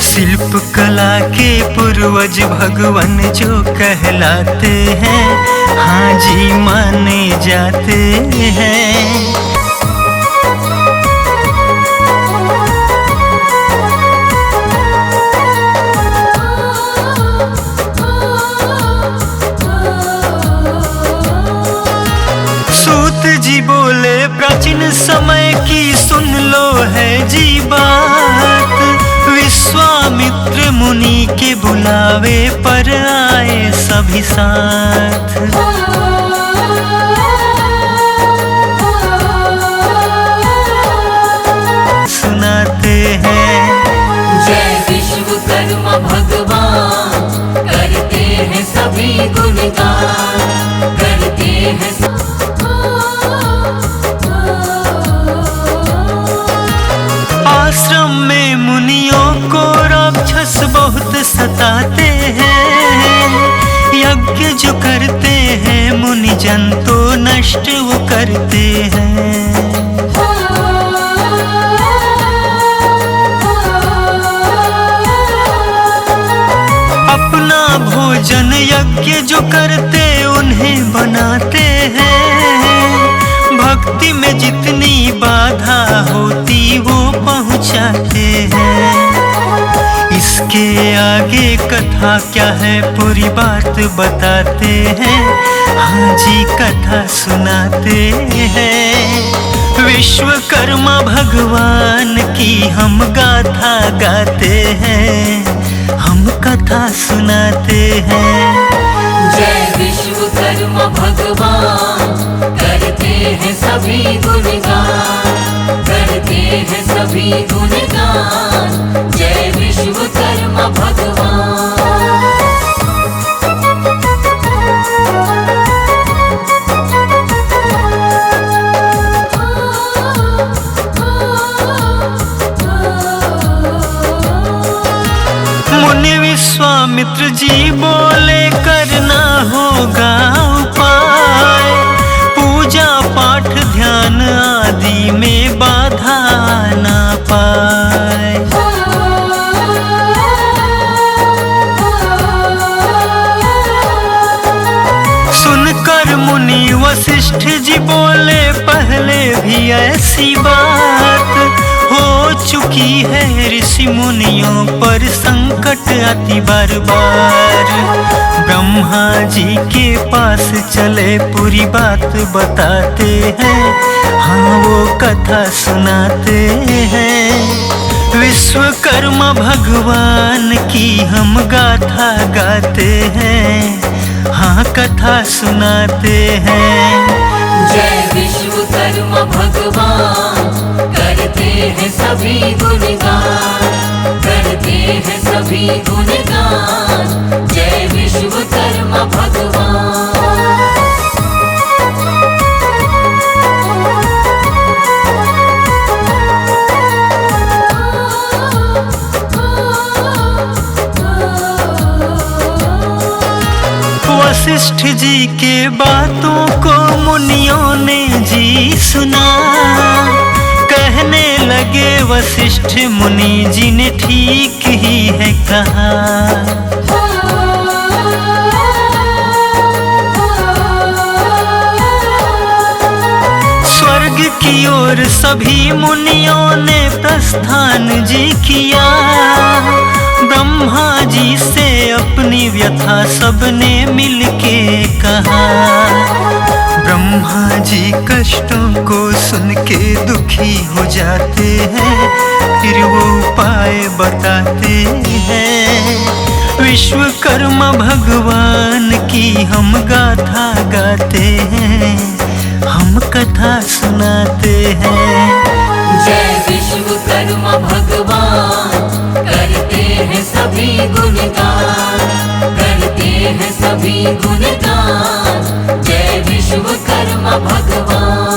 शिल्प कला के पूर्वज भगवान जो कहलाते हैं, हाँ जी माने जाते हैं। सूत जी बोले प्राचीन समय की सुन लो है जी बात, विश्वामित्र मुनि के बुलावे पर आए सभी साथ। सुनाते हैं जय विश्वकर्मा भगवान, करते हैं सभी गुणगान, करते हैं आश्रम में मुनियों को राक्षस बहुत सताते हैं, यज्ञ जो करते हैं मुनि जन तो नष्ट वो करते हैं। अपना भोजन यज्ञ जो करते उन्हें बनाते हैं, भक्ति में जितनी बाधा होती वो पहुंचाते हैं। इसके आगे कथा क्या है पूरी बात बताते हैं, हाँ जी कथा सुनाते हैं। विश्वकर्मा भगवान की हम गाथा गाते हैं, हम कथा सुनाते हैं। जय विश्वकर्मा भगवान, करते हैं सभी गुणगान, करते हैं सभी गुणगान, जय विश्वकर्मा भगवान। मुनि विश्वामित्र जी बोले करना होगा उपाय, पूजा पाठ ध्यान आदि में बाधा ना पाए। सुनकर मुनि वशिष्ठ जी बोले पहले भी ऐसी बात हो चुकी है ऋषि मुनियों पर संकट अति बार बार। ब्रह्मा जी के पास चले पूरी बात बताते हैं, हाँ वो कथा सुनाते हैं। विश्वकर्मा भगवान की हम गाथा गाते हैं, हाँ कथा सुनाते हैं। जय विश्वकर्मा भगवान, करते हैं सभी गुणगान, करते हैं सभी गुणगान, जय विश्वकर्मा भगवान। वशिष्ठ जी के बातों को मुनियों ने जी सुना, कहने लगे वशिष्ठ मुनि जी ने ठीक ही है कहा। स्वर्ग की ओर सभी मुनियों ने प्रस्थान जी किया, ब्रह्मा जी से अपनी व्यथा सबने मिलके कहा। ब्रह्मा जी कष्टों को सुन के दुखी हो जाते हैं, फिर वो उपाय बताते हैं। विश्वकर्मा भगवान की हम गाथा गाते हैं, हम कथा सुनाते हैं। जय विश्वकर्मा भगवान, करते हैं सभी गुणगान, करते हैं सभी गुणगान, जय विश्वकर्मा भगवान।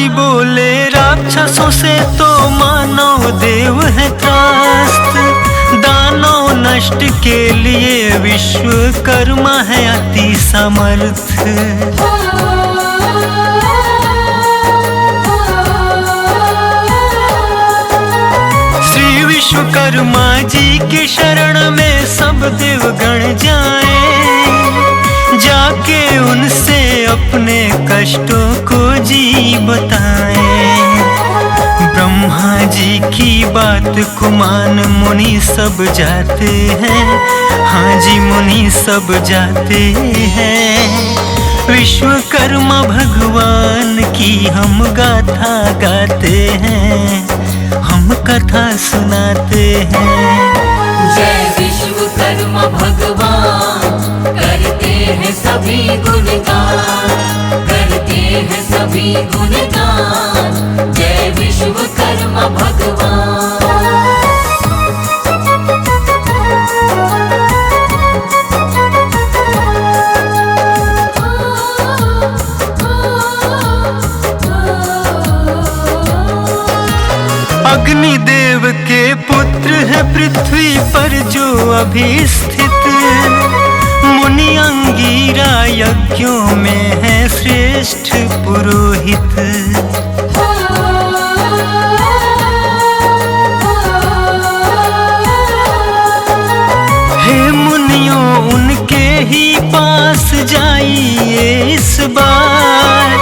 जी बोले राक्षसों से तो मानव देव है त्रास्त, दानव नष्ट के लिए विश्वकर्मा है अति समर्थ। श्री विश्वकर्मा जी के शरण में सब देवगण जाएं, जाके उनसे अपने कष्टों को जी बताएं। ब्रह्मा जी की बात को मान मुनि सब जाते हैं, हाँ जी मुनि सब जाते हैं। विश्वकर्मा भगवान की हम गाथा गाते हैं, हम कथा सुनाते हैं। जय विश्वकर्मा भगवान, करते हैं सभी गुणगान, करते हैं सभी गुणगान। जय विश्वकर्मा भगवान। अग्निदेव के पुत्र है पृथ्वी पर जो अभी स्थित, मुनि अंगीरा यज्ञों में है श्रेष्ठ पुरोहित। हे मुनियों उनके ही पास जाइए इस बार,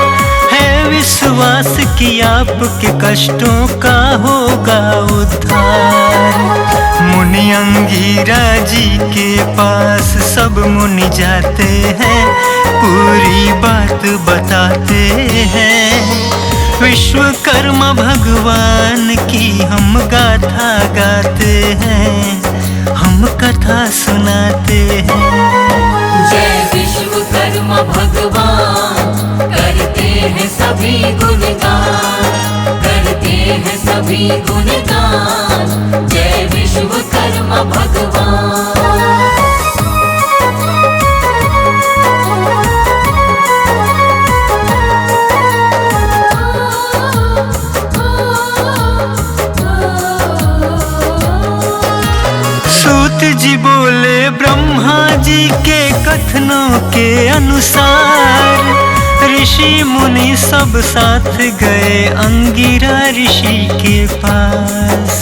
विश्वास कि आपके कष्टों का होगा उद्धार। मुनि अंगीरा जी के पास सब मुनि जाते हैं, पूरी बात बताते हैं। विश्वकर्मा भगवान की हम गाथा गाते हैं, हम कथा सुनाते हैं। जय विश्वकर्मा भगवान, करते हैं सभी गुणगान, करते हैं सभी गुणगान। जय विश्वकर्मा भगवान। सूत जी बोले ब्रह्मा जी के कथनों के अनुसार, ऋषि मुनि सब साथ गए अंगिरा ऋषि के पास।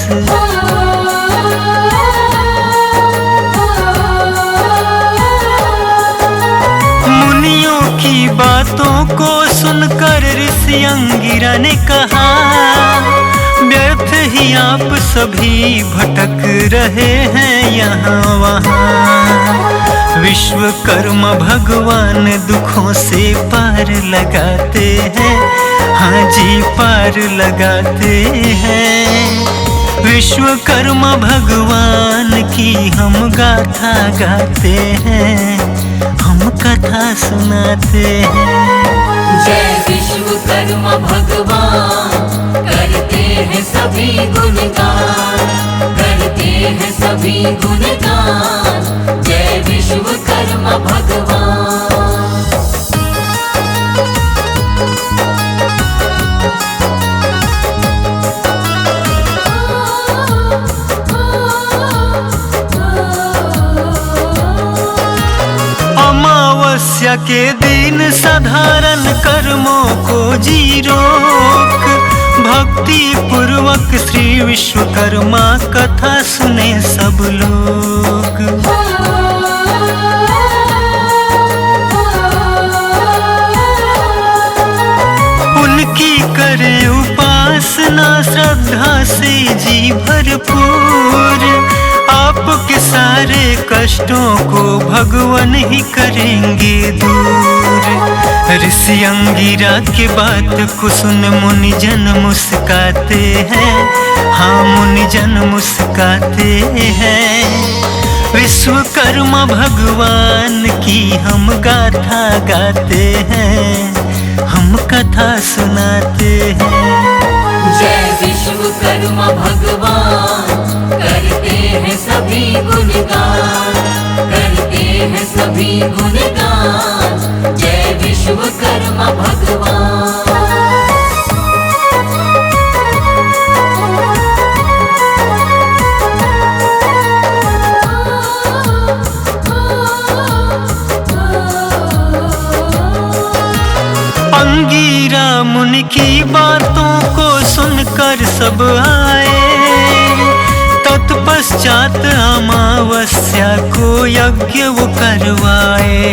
मुनियों की बातों को सुनकर ऋषि अंगिरा ने कहा, व्यर्थ ही आप सभी भटक रहे हैं यहाँ वहाँ। विश्वकर्मा भगवान दुखों से पार लगाते हैं, हाँ जी पार लगाते हैं। विश्वकर्मा भगवान की हम गाथा गाते हैं, हम कथा सुनाते हैं। जय विश्वकर्मा भगवान, करते हैं सभी गुणगान, करते हैं सभी गुणगान। जय विश्वकर्मा भगवान। अमावस्या के दिन साधारण कर्मों को जी रोक, भक्ति पूर्वक श्री विश्वकर्मा कथा सुने सब लोग। उनकी करे उपासना श्रद्धा से जी भरपूर, आपके सारे कष्टों को भगवान ही करेंगे दूर। ऋषि अंगिरा की बात को सुन मुनि जन मुस्काते हैं, हाँ मुनि जन मुस्काते हैं। विश्वकर्मा भगवान की हम गाथा गाते हैं, हम कथा सुनाते हैं। जय विश्वकर्मा भगवान, करते हैं सभी गुणगान, करते हैं सभी गुणगान। जय विश्वकर्मा भगवान। की बातों को सुनकर सब आए, तत्पश्चात अमावस्या को यज्ञ वो करवाए।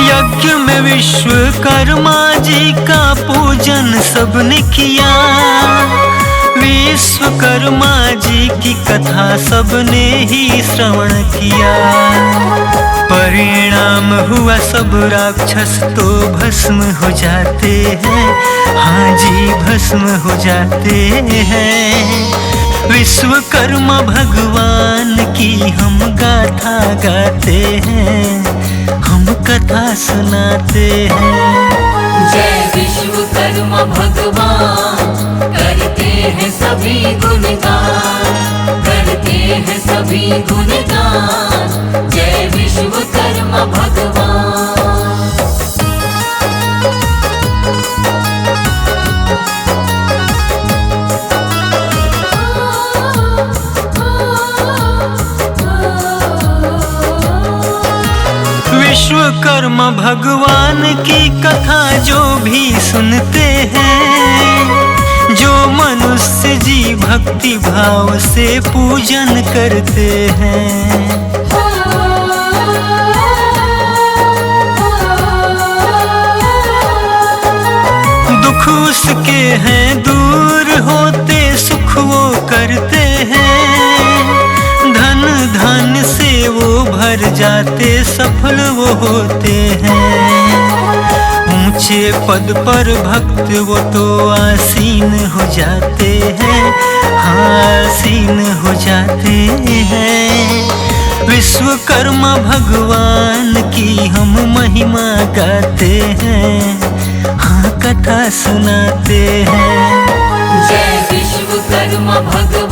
यज्ञ में विश्वकर्मा जी का पूजन सबने किया, विश्वकर्मा जी की कथा सबने ही श्रवण किया। परिणाम हुआ सब राक्षस तो भस्म हो जाते हैं, हाँ जी भस्म हो जाते हैं। विश्वकर्मा भगवान की हम गाथा गाते हैं, हम कथा सुनाते हैं। जय विश्वकर्मा भगवान, करते हैं सभी गुणगान, करते हैं सभी गुणगान। जय विश्वकर्मा भगवान। विश्वकर्मा भगवान की कथा जो भी सुनते हैं, जो मनुष्य जी भक्ति भाव से पूजन करते हैं, दुख उसके हैं दूर होते, सुख वो करते हैं। धन धन से वो भर जाते, सफल वो होते हैं। ऊंचे पद पर भक्त वो तो आसीन हो जाते हैं, हाँ आसीन हो जाते हैं। विश्वकर्मा भगवान की हम महिमा गाते हैं, हाँ कथा सुनाते हैं। जय विश्वकर्मा भगवान,